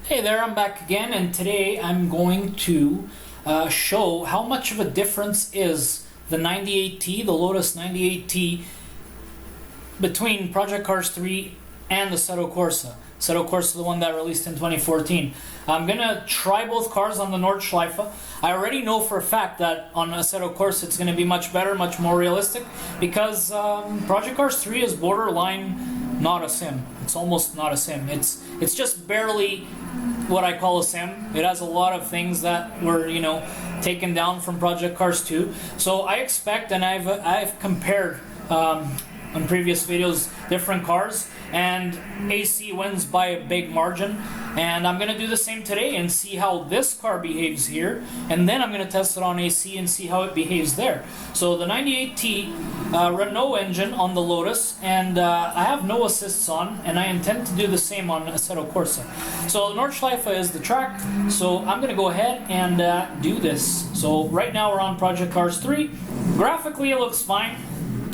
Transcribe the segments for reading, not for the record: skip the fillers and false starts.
Hey there, I'm back again, and today I'm going to show how much of a difference is the 98T, the Lotus 98T, between Project Cars 3 and the Assetto Corsa. Assetto Corsa, the one that released in 2014. I'm going to try both cars on the Nordschleife. I already know for a fact that on Assetto Corsa it's going to be much better, much more realistic, because Project Cars 3 is borderline not a sim. It's almost not a sim. It's just barely what I call a sim. It has a lot of things that were, taken down from Project Cars 2. So I expect, and I've compared on previous videos different cars, and AC wins by a big margin. And I'm going to do the same today and see how this car behaves here, and then I'm going to test it on AC and see how it behaves there. So the 98T, Renault engine on the Lotus, and I have no assists on, and I intend to do the same on Assetto Corsa. So Nordschleife is the track, so I'm going to go ahead and do this. So right now we're on Project Cars 3. Graphically it looks fine,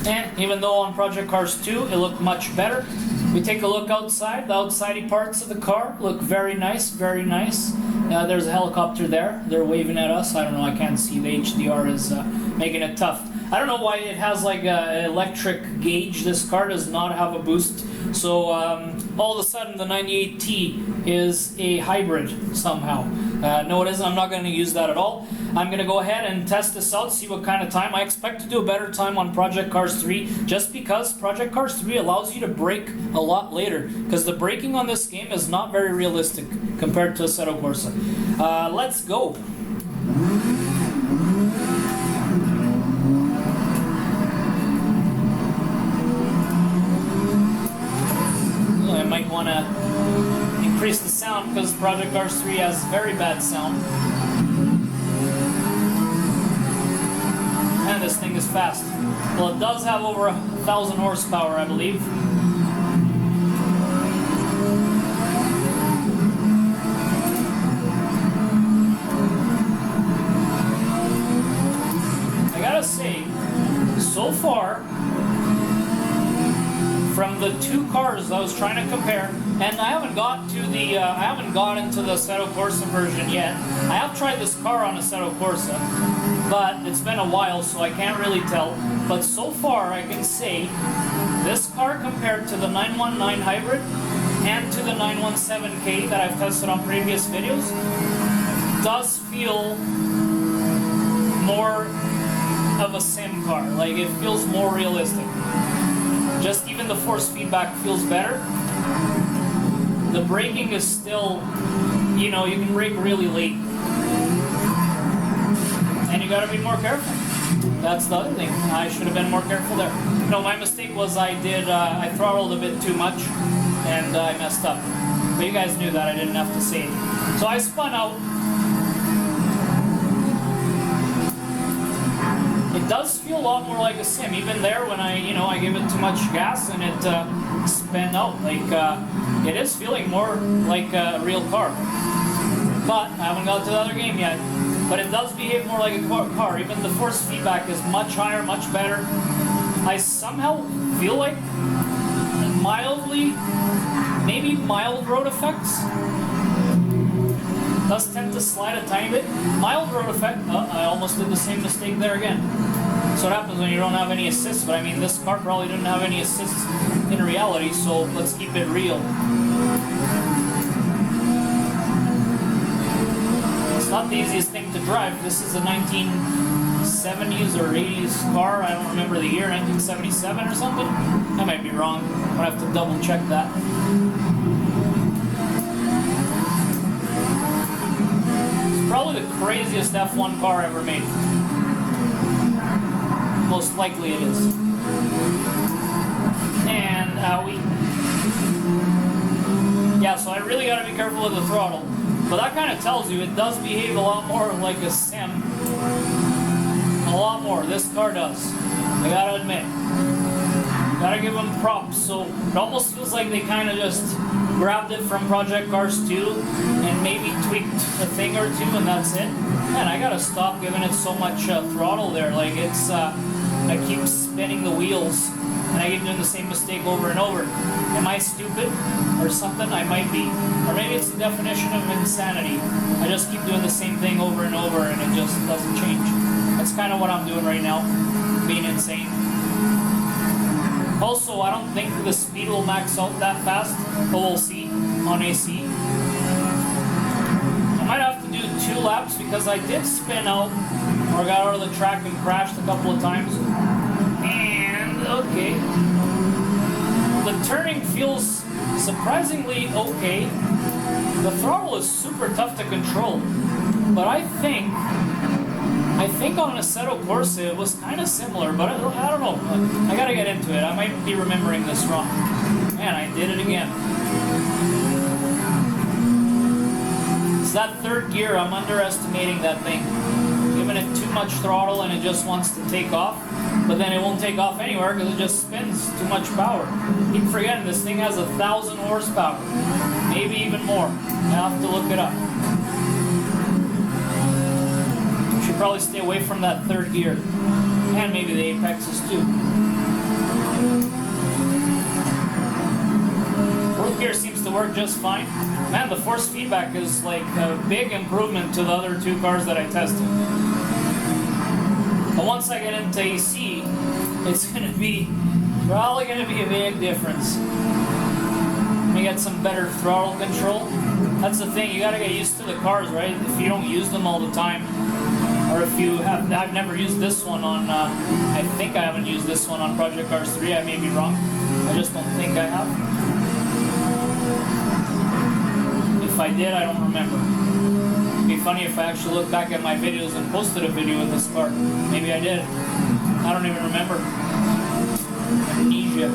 and even though on Project Cars 2 it looked much better. We take a look outside. The outsidey parts of the car look very nice, very nice. There's a helicopter there. They're waving at us. I don't know, I can't see. The HDR is making it tough. I don't know why it has like an electric gauge. This car does not have a boost. So all of a sudden the 98T is a hybrid somehow. No, it isn't. I'm not going to use that at all. I'm going to go ahead and test this out, see what kind of time. I expect to do a better time on Project Cars 3 just because Project Cars 3 allows you to brake a lot later, because the braking on this game is not very realistic compared to Assetto Corsa. Let's go. I might want to increase the sound because Project Cars 3 has very bad sound. And this thing is fast. Well, it does have over 1,000 horsepower, I believe. I gotta say, so far, from the two cars I was trying to compare, and I haven't got to the I haven't got into the Assetto Corsa version yet. I have tried this car on Assetto Corsa, but it's been a while, so I can't really tell. But so far, I can say this car compared to the 919 Hybrid and to the 917K that I've tested on previous videos does feel more of a sim car. Like, it feels more realistic. Just even the force feedback feels better. The braking is still, you can brake really late. And you gotta be more careful. That's the other thing. I should have been more careful there. My mistake was I throttled a bit too much, and I messed up. But you guys knew that, I didn't have to say it. So I spun out. It does feel a lot more like a sim. Even there, when I gave it too much gas and it spun out. Like, it is feeling more like a real car. But I haven't got to the other game yet. But it does behave more like a car. Even the force feedback is much higher, much better. I somehow feel like maybe mild road effects. Does tend to slide a tiny bit. Mild road effect. I almost did the same mistake there again. So what happens when you don't have any assists. But I mean, this car probably didn't have any assists in reality, so let's keep it real. It's not the easiest thing to drive. This is a 1970s or 80s car. I don't remember the year, 1977 or something. I might be wrong. I'll have to double check that. Probably the craziest F1 car ever made. Most likely it is. And yeah, so I really gotta be careful with the throttle. But that kind of tells you it does behave a lot more like a sim. A lot more. This car does. I gotta admit. Gotta give them props. So it almost feels like they kind of just grabbed it from Project Cars 2 and maybe tweaked a thing or two, and that's it. Man, I gotta stop giving it so much throttle there. Like, I keep spinning the wheels. and I keep doing the same mistake over and over. Am I stupid or something? I might be. Or maybe it's the definition of insanity. I just keep doing the same thing over and over and it just doesn't change. That's kind of what I'm doing right now, being insane. Also, I don't think the speed will max out that fast, but we'll see on AC. I might have to do 2 laps because I did spin out or got out of the track and crashed a couple of times. And, okay. The turning feels surprisingly okay. The throttle is super tough to control, but I think on Assetto Corsa it was kind of similar, but I don't know. I gotta get into it. I might be remembering this wrong. Man, I did it again. It's that third gear. I'm underestimating that thing. Giving it too much throttle and it just wants to take off, but then it won't take off anywhere because it just spins too much power. Keep forgetting this thing has 1,000 horsepower, maybe even more. I have to look it up. Should probably stay away from that third gear, and maybe the apexes too. Fourth gear seems to work just fine. Man, the force feedback is like a big improvement to the other 2 cars that I tested. But once I get into AC, it's probably gonna be a big difference. Let me get some better throttle control. That's the thing, you gotta get used to the cars, right? If you don't use them all the time, or if you have, I've never used this one on, I think I haven't used this one on Project Cars 3, I may be wrong. I just don't think I have. If I did, I don't remember. It'd be funny if I actually looked back at my videos and posted a video with this car. Maybe I did. I don't even remember. Amnesia.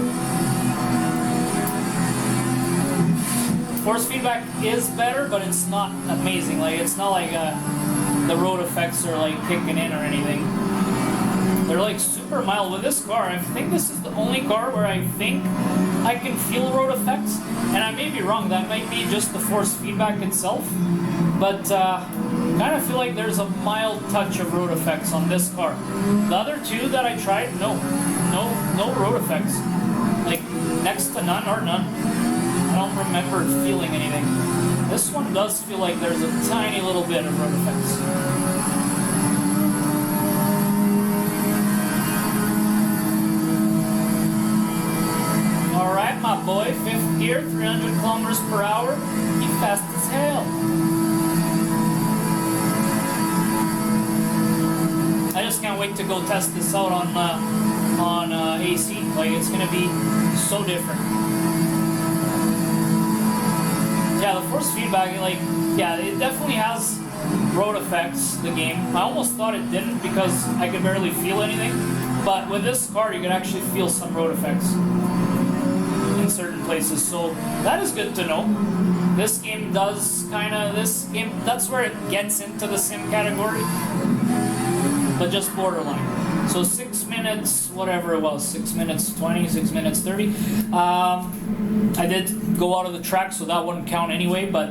Force feedback is better, but it's not amazing. Like, it's not like the road effects are like kicking in or anything. They're like super mild with this car. I think this is the only car where I think I can feel road effects, and I may be wrong. That might be just the force feedback itself, but kind of feel like there's a mild touch of road effects on this car. The other 2 that I tried, no road effects. Like next to none or none. I don't remember feeling anything. This one does feel like there's a tiny little bit of road effects. Alright, my boy, 5th gear, 300 kilometers per hour. You fast as hell. I just can't wait to go test this out on AC. Like, it's gonna be so different. Yeah, the force feedback, like, yeah, it definitely has road effects, the game. I almost thought it didn't because I could barely feel anything, but with this car you can actually feel some road effects in certain places, so that is good to know. This game does that's where it gets into the sim category, but just borderline. So 6 minutes, whatever it was, 6 minutes 20, 6 minutes 30. I did go out of the track, so that wouldn't count anyway, but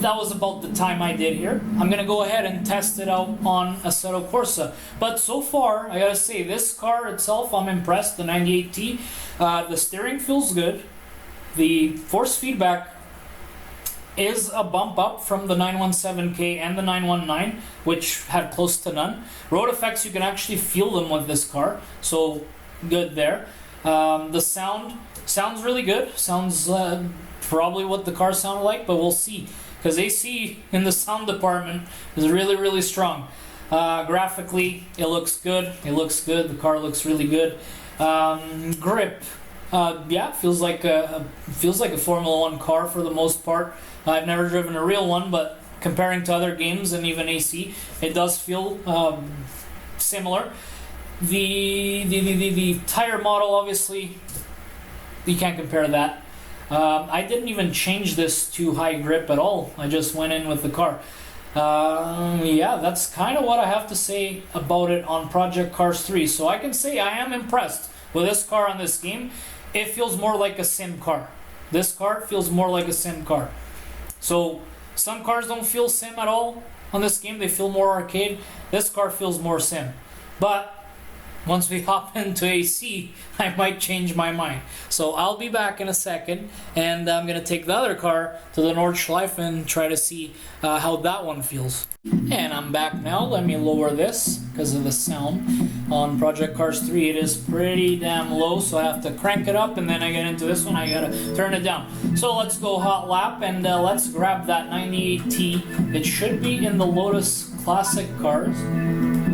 that was about the time I did here. I'm going to go ahead and test it out on Assetto Corsa. But so far, I gotta say, this car itself, I'm impressed, the 98T. The steering feels good. The force feedback is a bump up from the 917K and the 919, which had close to none. Road effects, you can actually feel them with this car, so good there. The sounds really good. Sounds probably what the car sounded like, but we'll see. Because AC in the sound department is really, really strong. Graphically, it looks good. The car looks really good. Grip, yeah, feels like a Formula One car for the most part. I've never driven a real one, but comparing to other games and even AC, it does feel similar. The tire model, obviously, you can't compare that. I didn't even change this to high grip at all. I just went in with the car. Yeah, that's kind of what I have to say about it on Project Cars 3. So I can say I am impressed with this car on this game. It feels more like a sim car. This car feels more like a sim car. So some cars don't feel sim at all on this game. They feel more arcade. This car feels more sim. But once we hop into AC, I might change my mind. So I'll be back in a second, and I'm going to take the other car to the Nordschleife and try to see how that one feels. And I'm back now. Let me lower this because of the sound. On Project Cars 3 it is pretty damn low, so I have to crank it up, and then I get into this one, I gotta turn it down. So let's go hot lap, and let's grab that 98T. It should be in the Lotus Classic cars.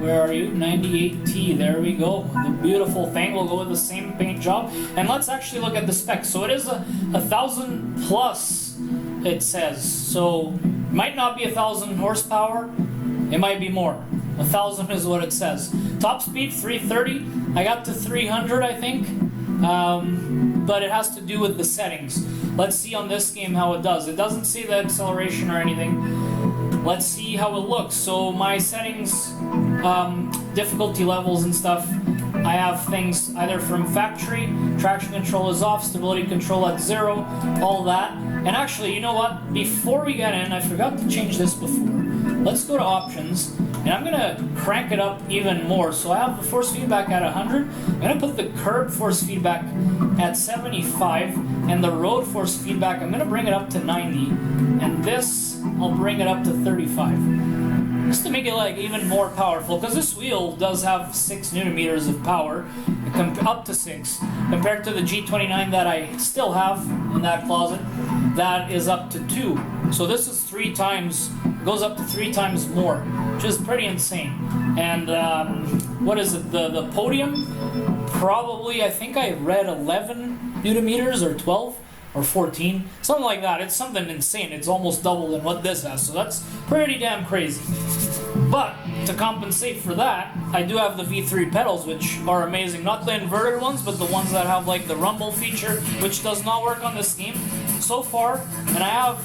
Where are you? 98T, there we go. The beautiful thing. We'll go with the same paint job. And let's actually look at the specs. So it is a 1,000 plus, it says. So it might not be 1,000 horsepower, it might be more. 1,000 is what it says. Top speed 330. I got to 300, I think. But it has to do with the settings. Let's see on this game how it does. It doesn't see the acceleration or anything. Let's see how it looks. So my settings, difficulty levels and stuff, I have things either from factory, traction control is off, stability control at 0, all that. And actually, you know what? Before we get in, I forgot to change this before. Let's go to options, and I'm gonna crank it up even more. So I have the force feedback at 100. I'm gonna put the curb force feedback at 75, and the road force feedback, I'm gonna bring it up to 90, and this, I'll bring it up to 35. Just to make it like even more powerful, because this wheel does have 6 Newton meters of power, up to 6, compared to the G29 that I still have in that closet, that is up to 2. So this is 3 times, goes up to 3 times more, which is pretty insane. And what is it, the podium, probably, I think I read 11 Newton meters or 12. Or 14, something like that. It's something insane. It's almost double than what this has, so that's pretty damn crazy. But to compensate for that, I do have the V3 pedals, which are amazing. Not the inverted ones, but the ones that have like the rumble feature, which does not work on this game so far. And I have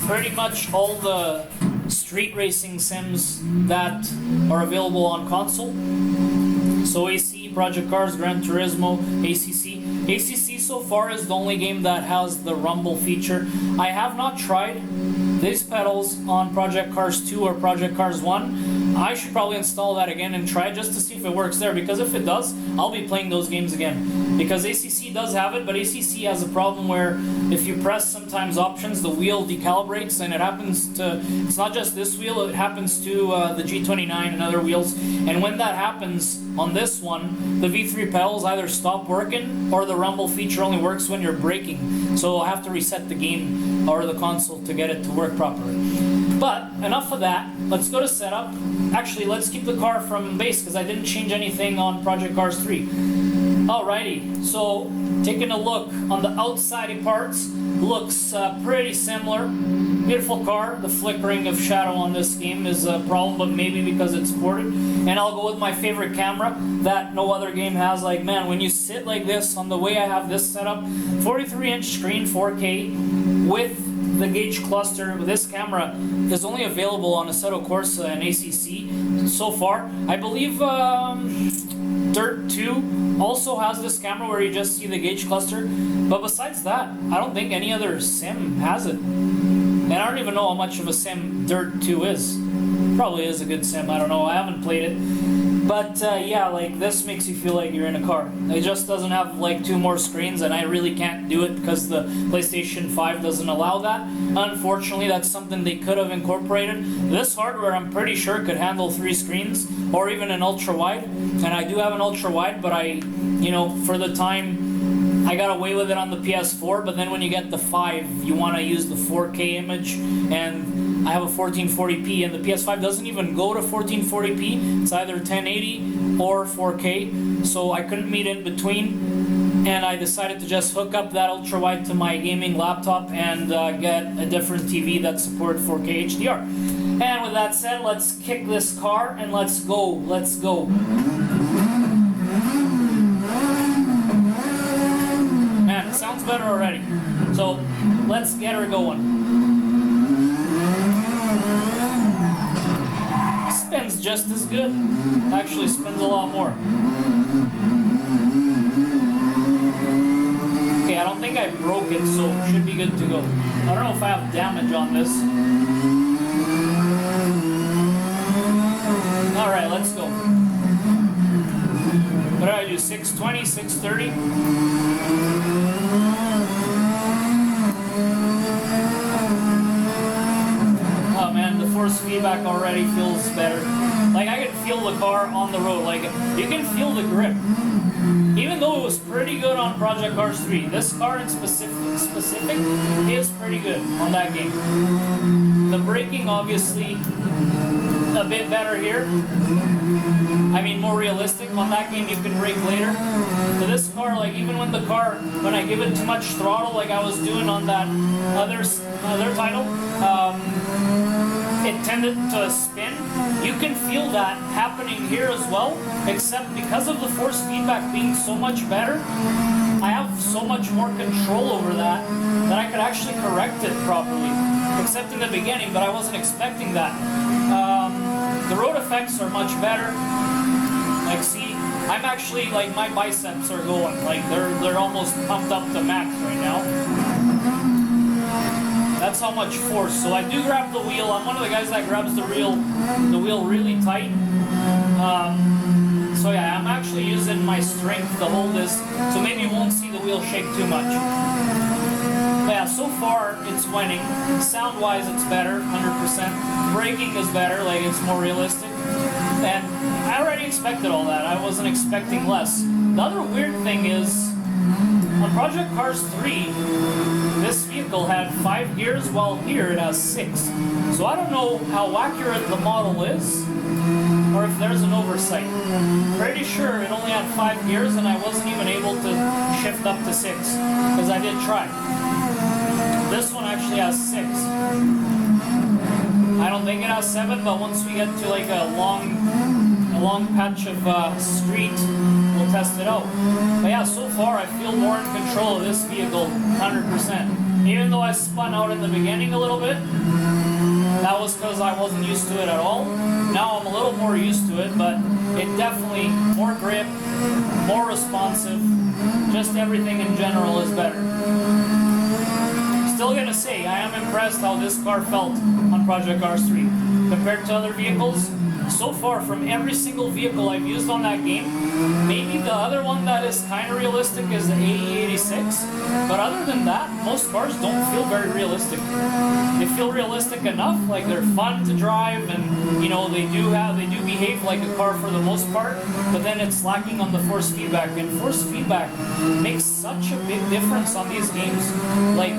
pretty much all the street racing sims that are available on console. So AC, Project Cars, Gran Turismo, ACC. ACC so far is the only game that has the rumble feature. I have not tried these pedals on Project Cars 2 or Project Cars 1. I should probably install that again and try just to see if it works there, because if it does, I'll be playing those games again. Because ACC does have it, but ACC has a problem where if you press sometimes options, the wheel decalibrates, and it happens to, it's not just this wheel, it happens to the G29 and other wheels. And when that happens on this one, the V3 pedals either stop working or the rumble feature only works when you're braking. So I'll have to reset the game or the console to get it to work properly. But enough of that. Let's go to setup. Actually, let's keep the car from base because I didn't change anything on Project Cars 3. Alrighty, so taking a look on the outside parts, looks pretty similar. Beautiful car. The flickering of shadow on this game is a problem, but maybe because it's ported. And I'll go with my favorite camera that no other game has. Like, man, when you sit like this, on the way I have this set up, 43-inch screen, 4K, with the gauge cluster. This camera is only available on Assetto Corsa and ACC so far. I believe Dirt 2 also has this camera where you just see the gauge cluster, but besides that, I don't think any other sim has it. And I don't even know how much of a sim Dirt 2 is. Probably is a good sim, I don't know, I haven't played it. But yeah, like this makes you feel like you're in a car. It just doesn't have like 2 more screens, and I really can't do it because the PlayStation 5 doesn't allow that. Unfortunately, that's something they could have incorporated. This hardware, I'm pretty sure, could handle 3 screens or even an ultra wide. And I do have an ultra wide, but for the time, I got away with it on the PS4. But then when you get the 5, you want to use the 4K image, and I have a 1440p, and the PS5 doesn't even go to 1440p. It's either 1080 or 4K, so I couldn't meet in between, and I decided to just hook up that ultra wide to my gaming laptop and get a different TV that supported 4K HDR. And with that said, let's kick this car and let's go. Let's go. Man, it sounds better already. So let's get her going. Spins just as good. Actually spins a lot more. Okay, I don't think I broke it, so it should be good to go. I don't know if I have damage on this. Alright, let's go. What did I do? 620, 630? Oh man, the force feedback already feels better. Like I can feel the car on the road. Like you can feel the grip. Even though it was pretty good on Project Cars 3, this car in specific is pretty good on that game. The braking obviously a bit better here. I mean more realistic. On that game you can brake later. So this car, like even when I give it too much throttle like I was doing on that other title, it tended to spin. You can feel that happening here as well, except because of the force feedback being so much better, I have so much more control over that I could actually correct it properly. Except in the beginning, but I wasn't expecting that. The road effects are much better. Like see, I'm actually like my biceps are going, like they're almost pumped up to max right now. That's how much force. So I do grab the wheel. I'm one of the guys that grabs the wheel really tight. So yeah, I'm actually using my strength to hold this, so maybe you won't see the wheel shake too much. But yeah, so far it's winning. Sound-wise, it's better, 100%. Braking is better, like it's more realistic. And I already expected all that. I wasn't expecting less. The other weird thing is, on Project Cars 3, this vehicle had 5 gears, while here it has 6. So I don't know how accurate the model is, or if there's an oversight. Pretty sure it only had 5 gears and I wasn't even able to shift up to 6, because I did try. This one actually has 6. I don't think it has 7, but once we get to like a long patch of street, we'll test it out. But yeah, so far I feel more in control of this vehicle, 100%. Even though I spun out in the beginning a little bit, that was because I wasn't used to it at all. Now I'm a little more used to it, but it definitely, more grip, more responsive, just everything in general is better. Still gonna say, I am impressed how this car felt on Project Cars 3. Compared to other vehicles, so far from every single vehicle I've used on that game, maybe the other one that is kind of realistic is the AE86, but other than that, most cars don't feel very realistic. They feel realistic enough, like they're fun to drive, and you know they do behave like a car for the most part, but then it's lacking on the force feedback, and force feedback makes such a big difference on these games. Like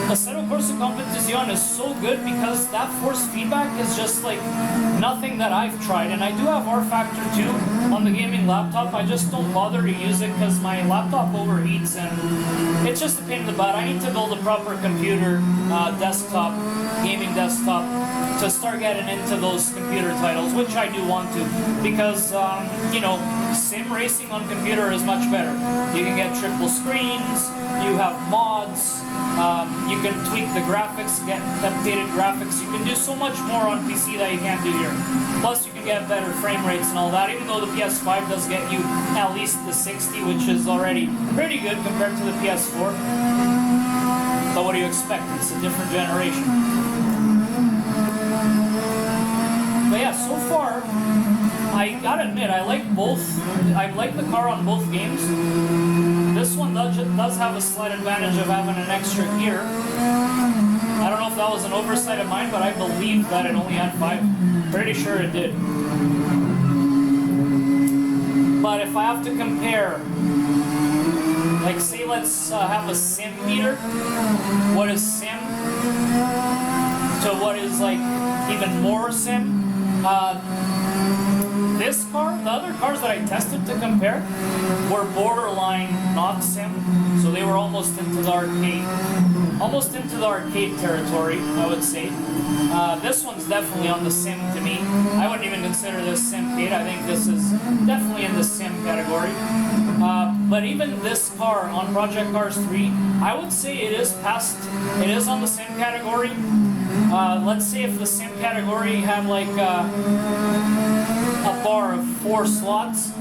Assetto Corsa Competizione is so good because that force feedback is just like nothing that I've tried, and I do have R Factor 2 on the gaming laptop. I just don't bother to use it because my laptop overheats and it's just a pain in the butt. I need to build a proper computer, gaming desktop, to start getting into those computer titles, which I do want to, because you know, sim racing on computer is much better. You can get triple screens, you have mods, you can tweak the graphics, get updated graphics. You can do so much more on PC that you can't do here. Plus you can get better frame rates and all that, even though the PS5 does get you at least the 60, which is already pretty good compared to the PS4. But what do you expect? It's a different generation. But yeah, so far, I gotta admit, I like both. I like the car on both games. This one does have a slight advantage of having an extra gear. I don't know if that was an oversight of mine, but I believe that it only had 5. Pretty sure it did. But if I have to compare, like say let's have a sim meter, what is sim to what is like even more sim, this car, the other cars that I tested to compare were borderline not sim, so they were almost into the arcade territory, I would say. This one's definitely on the sim to me. I wouldn't even consider this simcade. I think this is definitely in the sim category. But even this car on Project Cars 3, I would say it is on the sim category. Let's say if the sim category had like a bar of 4 slots,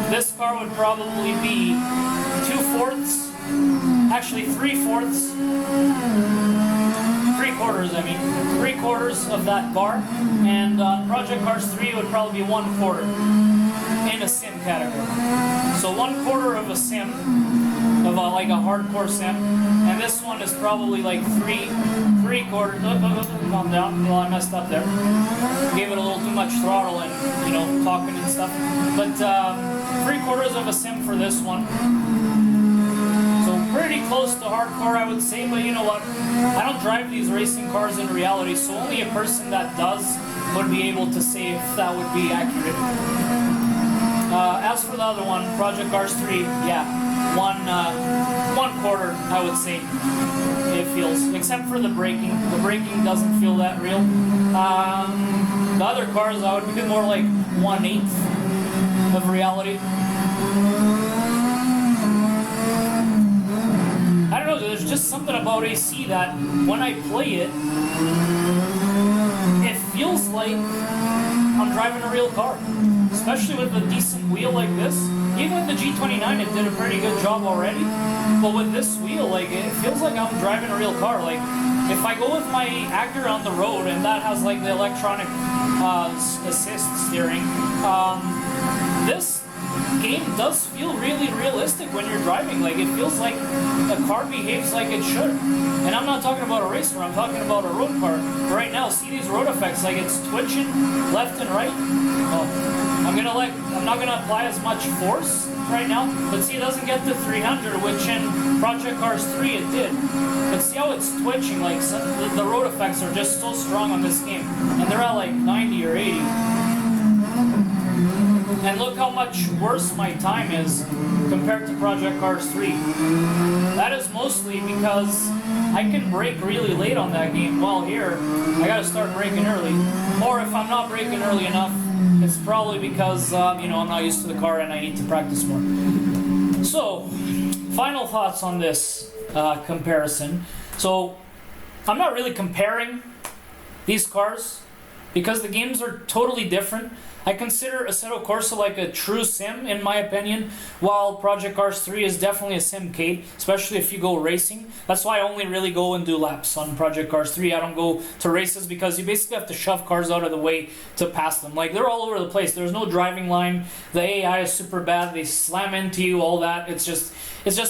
this car would probably be 2/4, actually 3/4, 3/4 of that bar, and on Project Cars 3 it would probably be 1/4. in a sim category. So 1/4 of a sim, of like a hardcore sim, and this one is probably like three quarters. Calm down. Well, I messed up there. Gave it a little too much throttle and talking and stuff. But 3/4 of a sim for this one. So pretty close to hardcore, I would say. But you know what? I don't drive these racing cars in reality, so only a person that does would be able to say if that would be accurate. As for the other one, Project Cars 3, yeah, 1/4, I would say it feels, except for the braking. The braking doesn't feel that real. The other cars, I would be more like 1/8 of reality. I don't know, there's just something about AC that when I play it, it feels like I'm driving a real car. Especially with a decent wheel like this. Even with the G29, it did a pretty good job already. But with this wheel, like, it feels like I'm driving a real car. Like, if I go with my Acura on the road and that has like the electronic assist steering, this game does feel really realistic when you're driving. Like, it feels like the car behaves like it should. And I'm not talking about a racer, I'm talking about a road car. Right now, see these road effects, like it's twitching left and right. Oh, I'm not gonna apply as much force right now, but see, it doesn't get to 300, which in Project Cars 3 it did. But see how it's twitching, like the road effects are just so strong on this game. And they're at like 90 or 80. And look how much worse my time is compared to Project Cars 3. That is mostly because I can brake really late on that game. Well, here, I gotta start braking early. Or if I'm not braking early enough, it's probably because, I'm not used to the car and I need to practice more. So, final thoughts on this comparison. So, I'm not really comparing these cars because the games are totally different. I consider Assetto Corsa like a true sim, in my opinion, while Project Cars 3 is definitely a simcade, especially if you go racing. That's why I only really go and do laps on Project Cars 3. I don't go to races because you basically have to shove cars out of the way to pass them. Like, they're all over the place. There's no driving line. The AI is super bad. They slam into you, all that. It's just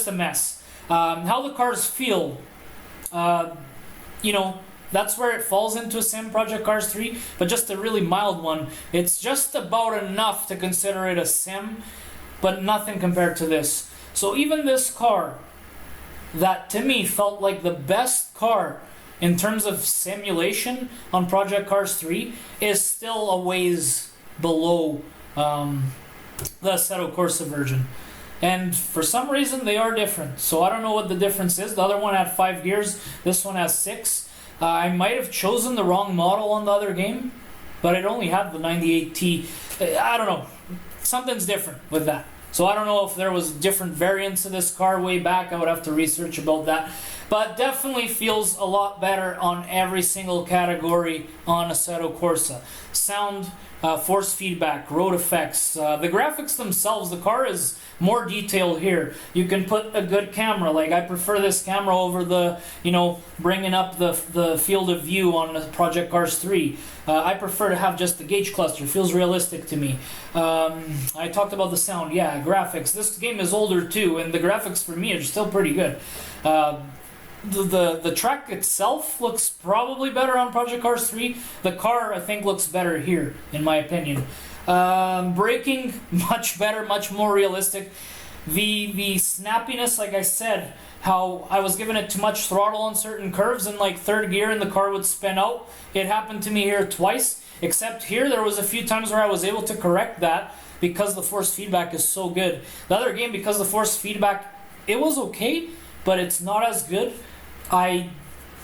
a mess. How the cars feel, that's where it falls into a sim, Project Cars 3, but just a really mild one. It's just about enough to consider it a sim, but nothing compared to this. So even this car, that to me felt like the best car in terms of simulation on Project Cars 3, is still a ways below the Assetto Corsa version. And for some reason they are different. So I don't know what the difference is. The other one had 5 gears, this one has 6. I might have chosen the wrong model on the other game, but it only had the 98T. I don't know. Something's different with that. So I don't know if there was different variants of this car way back. I would have to research about that. But definitely feels a lot better on every single category on Assetto Corsa. Sound, force feedback, road effects, the graphics themselves. The car is more detailed here. You can put a good camera. Like, I prefer this camera over the, bringing up the field of view on Project Cars 3. I prefer to have just the gauge cluster. It feels realistic to me. I talked about the sound. Yeah, graphics. This game is older too, and the graphics for me are still pretty good. The track itself looks probably better on Project Cars 3. The car, I think, looks better here, in my opinion. Braking, much better, much more realistic. The snappiness, like I said, how I was giving it too much throttle on certain curves in like third gear and the car would spin out. It happened to me here twice, except here there was a few times where I was able to correct that because the force feedback is so good. The other game, because the force feedback, it was okay, but it's not as good. I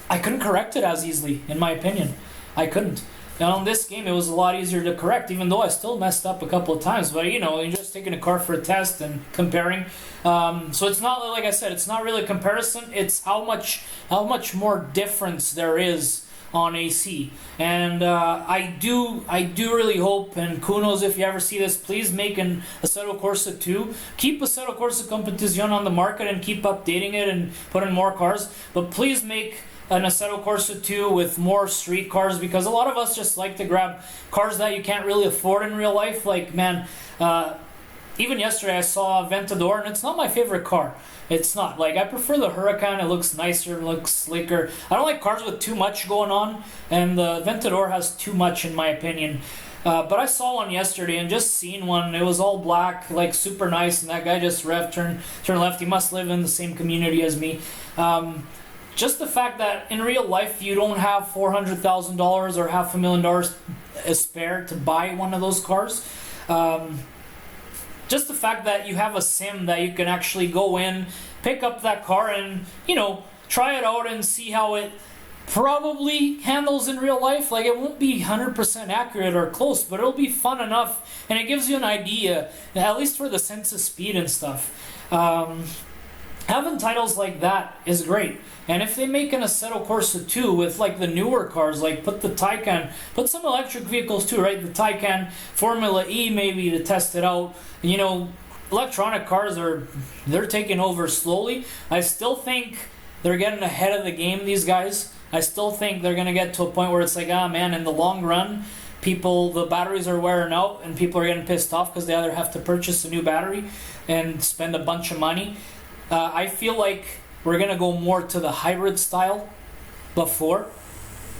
couldn't correct it as easily, in my opinion. I couldn't. And on this game, it was a lot easier to correct, even though I still messed up a couple of times. But, you're just taking a car for a test and comparing. So it's not, like I said, it's not really a comparison. It's how much more difference there is on AC. And I do really hope, and who knows if you ever see this, please make an Assetto Corsa 2. Keep Assetto Corsa Competizione on the market and keep updating it and put in more cars. But please make an Assetto Corsa 2 with more street cars, because a lot of us just like to grab cars that you can't really afford in real life. Like, man, even yesterday I saw a Aventador, and it's not my favorite car. It's not. Like, I prefer the Huracan. It looks nicer, it looks slicker. I don't like cars with too much going on, and the Aventador has too much in my opinion. But I saw one yesterday, and just seeing one, it was all black, like super nice, and that guy just turned left. He must live in the same community as me. Just the fact that in real life you don't have $400,000 or $500,000 spare to buy one of those cars. Just the fact that you have a sim that you can actually go in, pick up that car, and try it out and see how it probably handles in real life. Like, it won't be 100% accurate or close, but it'll be fun enough, and it gives you an idea, at least for the sense of speed and stuff. Having titles like that is great. And if they make an Assetto Corsa 2 with like the newer cars, like put the Taycan, put some electric vehicles too, right? The Taycan, Formula E maybe to test it out. Electronic cars they're taking over slowly. I still think they're getting ahead of the game, these guys. I still think they're going to get to a point where it's like, man, in the long run, the batteries are wearing out and people are getting pissed off because they either have to purchase a new battery and spend a bunch of money. I feel like we're going to go more to the hybrid style before.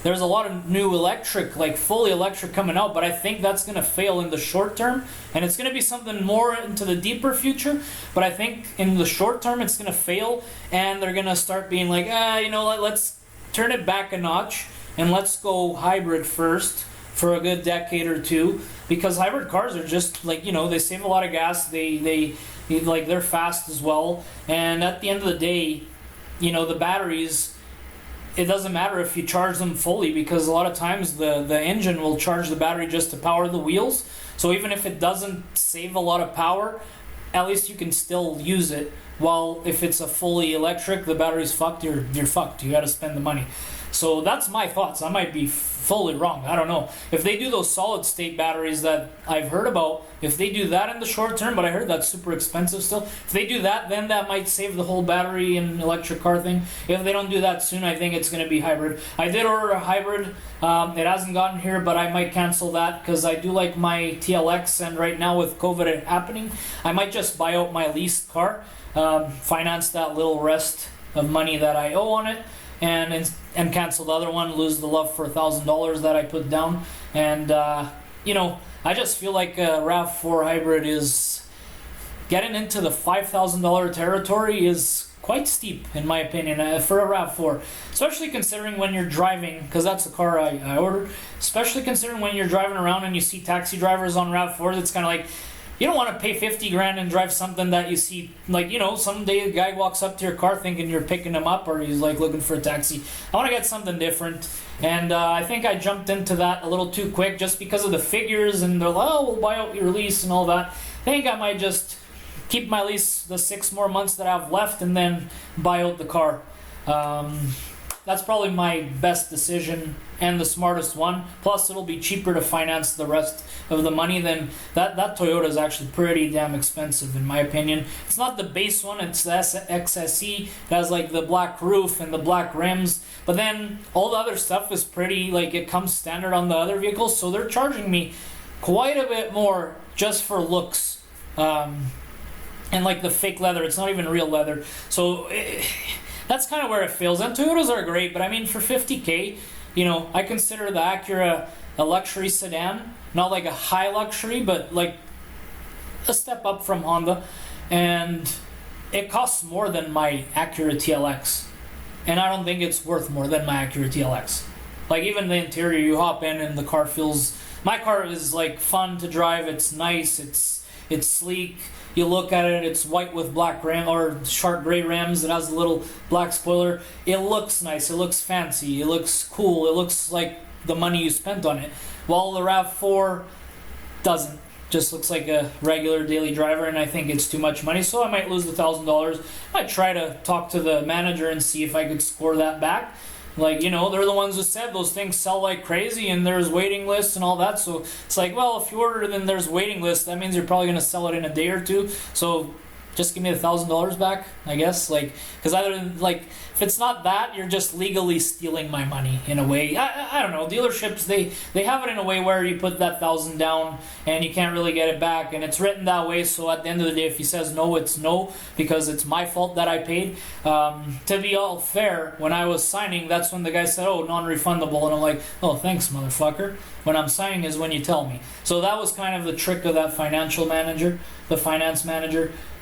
There's a lot of new electric, like fully electric coming out, but I think that's going to fail in the short term, and it's going to be something more into the deeper future, but I think in the short term it's going to fail, and they're going to start being like, let's turn it back a notch, and let's go hybrid first for a good decade or two, because hybrid cars are just like, they save a lot of gas, they're fast as well, and at the end of the day, the batteries, it doesn't matter if you charge them fully, because a lot of times the engine will charge the battery just to power the wheels. So even if it doesn't save a lot of power, at least you can still use it. While if it's a fully electric, the battery's fucked, you're fucked. You got to spend the money. So that's my thoughts. I might be fully wrong. I don't know. If they do those solid state batteries that I've heard about, if they do that in the short term, but I heard that's super expensive still. If they do that, then that might save the whole battery and electric car thing. If they don't do that soon, I think it's going to be hybrid. I did order a hybrid. It hasn't gotten here, but I might cancel that because I do like my TLX, and right now with COVID happening, I might just buy out my leased car, finance that little rest of money that I owe on it, and cancel the other one, lose the love for $1,000 that I put down. And I just feel like a RAV4 hybrid is getting into the $5,000 territory is quite steep in my opinion for a RAV4, especially considering when you're driving, because that's the car I ordered, especially considering when you're driving around and you see taxi drivers on RAV4s. It's kind of like, you don't want to pay 50 grand and drive something that you see, like, someday a guy walks up to your car thinking you're picking him up, or he's like looking for a taxi. I want to get something different, and I think I jumped into that a little too quick just because of the figures, and they're like, we'll buy out your lease and all that. I think I might just keep my lease the 6 more months that I have left and then buy out the car. That's probably my best decision and the smartest one. Plus, it'll be cheaper to finance the rest of the money. Than that Toyota is actually pretty damn expensive in my opinion. It's not the base one, it's the XSE. It has like the black roof and the black rims, but then all the other stuff is pretty, like, it comes standard on the other vehicles, so they're charging me quite a bit more just for looks. And like the fake leather, it's not even real leather. So that's kind of where it fails. And Toyotas are great, but I mean, for 50K, I consider the Acura a luxury sedan. Not like a high luxury, but like a step up from Honda. And it costs more than my Acura TLX. And I don't think it's worth more than my Acura TLX. Like, even the interior, you hop in and the car feels... My car is like fun to drive. It's nice. It's sleek. You look at it, it's white with black ram or sharp gray rims. It has a little black spoiler. It looks nice. It looks fancy. It looks cool. It looks like the money you spent on it. While the RAV4 doesn't. Just looks like a regular daily driver, and I think it's too much money, so I might lose the $1,000. I might try to talk to the manager and see if I could score that back. Like, they're the ones who said those things sell like crazy and there's waiting lists and all that. So it's like, well, if you order it and there's waiting lists, that means you're probably going to sell it in a day or two. So just give me $1,000 back, I guess. Like, because if it's not that, you're just legally stealing my money in a way. I don't know. Dealerships, they have it in a way where you put that $1,000 down and you can't really get it back, and it's written that way. So at the end of the day, if he says no, it's no, because it's my fault that I paid. To be all fair, when I was signing, that's when the guy said, "Oh, non-refundable," and I'm like, "Oh, thanks, motherfucker." When I'm signing is when you tell me. So that was kind of the trick of that finance manager.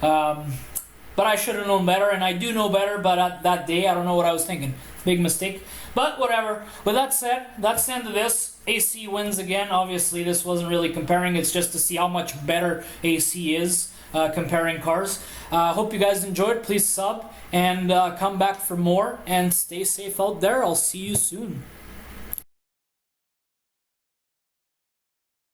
But I should have known better, and I do know better, but at that day, I don't know what I was thinking. Big mistake. But whatever. With that said, that's the end of this. AC wins again. Obviously, this wasn't really comparing. It's just to see how much better AC is comparing cars. Hope you guys enjoyed. Please sub and come back for more. And stay safe out there. I'll see you soon.